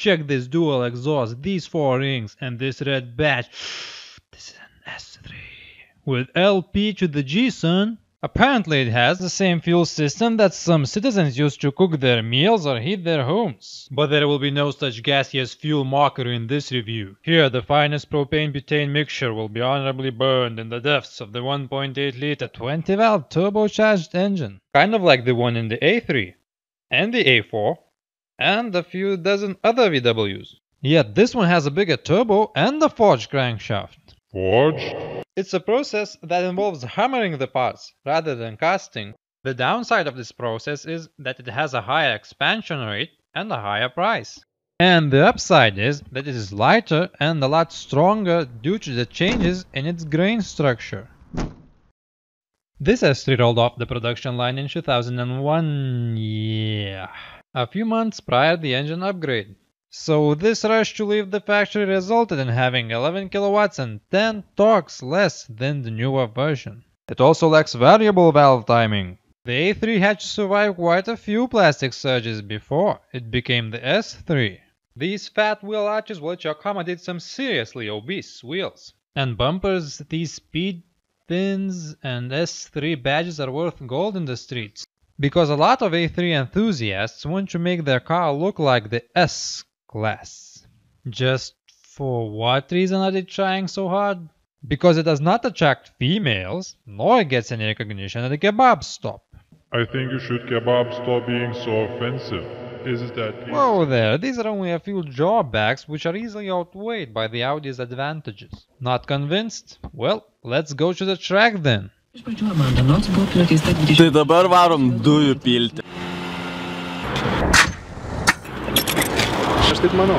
check this dual exhaust, these 4 rings, and this red badge. This is an S3 with LP to the G, son. Apparently it has the same fuel system that some citizens use to cook their meals or heat their homes. But there will be no such gaseous fuel marker in this review. Here the finest propane-butane mixture will be honorably burned in the depths of the 1.8 liter 20 valve turbocharged engine. Kind of like the one in the A3 and the A4 and a few dozen other VWs. Yet this one has a bigger turbo and a forged crankshaft. Forged? It's a process that involves hammering the parts rather than casting. The downside of this process is that it has a higher expansion rate and a higher price. And the upside is that it is lighter and a lot stronger due to the changes in its grain structure. This S3 rolled off the production line in 2001, a few months prior to the engine upgrade. So this rush to leave the factory resulted in having 11 kilowatts and 10 torques less than the newer version. It also lacks variable valve timing. The A3 had to survive quite a few plastic surges before it became the S3. These fat wheel arches will let you accommodate some seriously obese wheels. And bumpers, these speed pins and S3 badges are worth gold in the streets. Because a lot of A3 enthusiasts want to make their car look like the S class. Just for what reason are they trying so hard? Because it does not attract females, nor gets any recognition at a kebab stop. I think you should kebab stop being so offensive. Is that easy? Whoa there, these are only a few drawbacks which are easily outweighed by the Audi's advantages. Not convinced? Well, let's go to the track then. Tai dabar varom dujų pilti. Aš taip manau.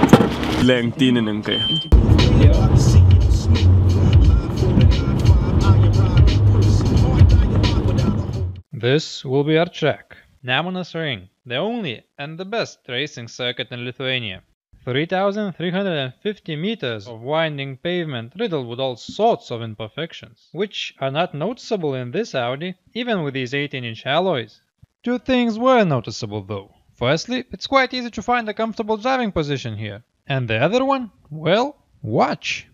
Lenktynininkai. This will be our track. Nemunas Ring, the only and the best racing circuit in Lithuania. 3,350 meters of winding pavement riddled with all sorts of imperfections, which are not noticeable in this Audi, even with these 18-inch alloys. Two things were noticeable though. Firstly, it's quite easy to find a comfortable driving position here. And the other one? Well, watch!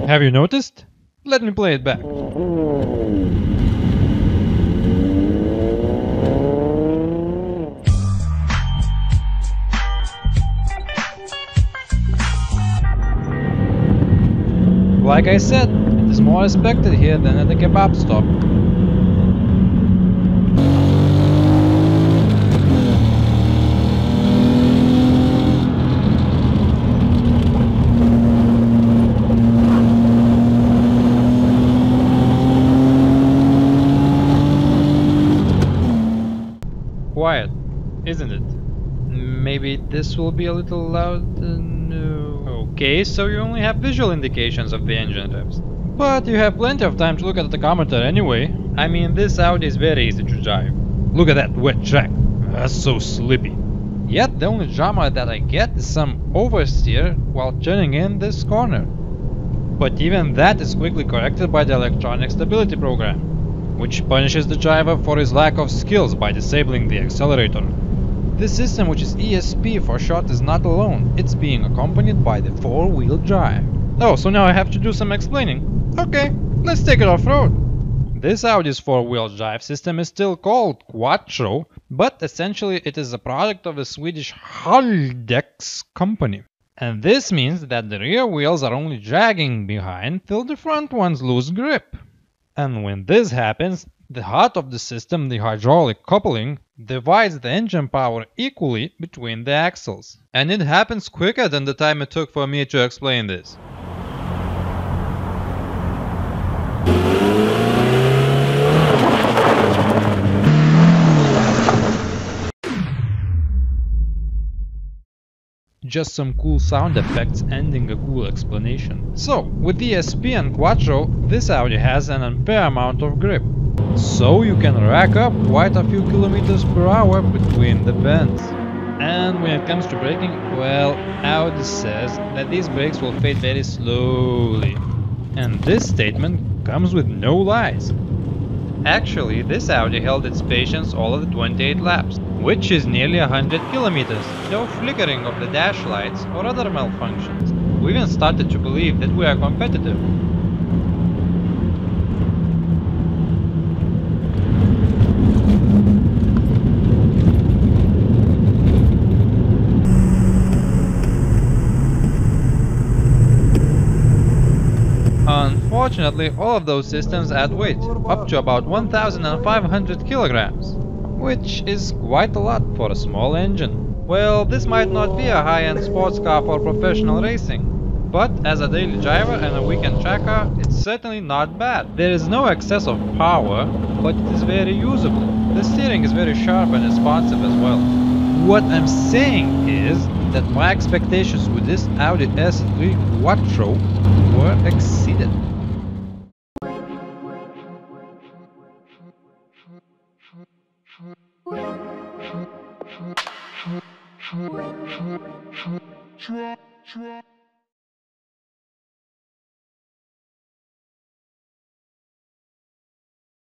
Have you noticed? Let me play it back. Like I said, it is more respected here than at the kebab stop. Quiet, isn't it? Maybe this will be a little loud? No. Okay, so you only have visual indications of the engine revs. But you have plenty of time to look at the tachometer anyway. I mean, this Audi is very easy to drive. Look at that wet track. That's so slippy. Yet the only drama that I get is some oversteer while turning in this corner. But even that is quickly corrected by the electronic stability program, which punishes the driver for his lack of skills by disabling the accelerator. This system, which is ESP for short, is not alone. It's being accompanied by the four-wheel drive. Oh, so now I have to do some explaining. Okay, let's take it off-road. This Audi's four-wheel drive system is still called Quattro, but essentially it is a product of the Swedish Haldex company. And this means that the rear wheels are only dragging behind till the front ones lose grip. And when this happens, the heart of the system, the hydraulic coupling, divides the engine power equally between the axles. And it happens quicker than the time it took for me to explain this. Just some cool sound effects ending a cool explanation. So, with ESP and Quattro, this Audi has an unfair amount of grip. So you can rack up quite a few kilometers per hour between the bends. And when it comes to braking, well, Audi says that these brakes will fade very slowly. And this statement comes with no lies. Actually, this Audi held its patience all of the 28 laps, which is nearly 100 kilometers, no flickering of the dash lights or other malfunctions. We even started to believe that we are competitive. Unfortunately, all of those systems add weight, up to about 1,500 kilograms, which is quite a lot for a small engine. Well, this might not be a high-end sports car for professional racing, but as a daily driver and a weekend track car, it's certainly not bad. There is no excess of power, but it is very usable. The steering is very sharp and responsive as well. What I'm saying is that my expectations with this Audi S3 Quattro were exceeded.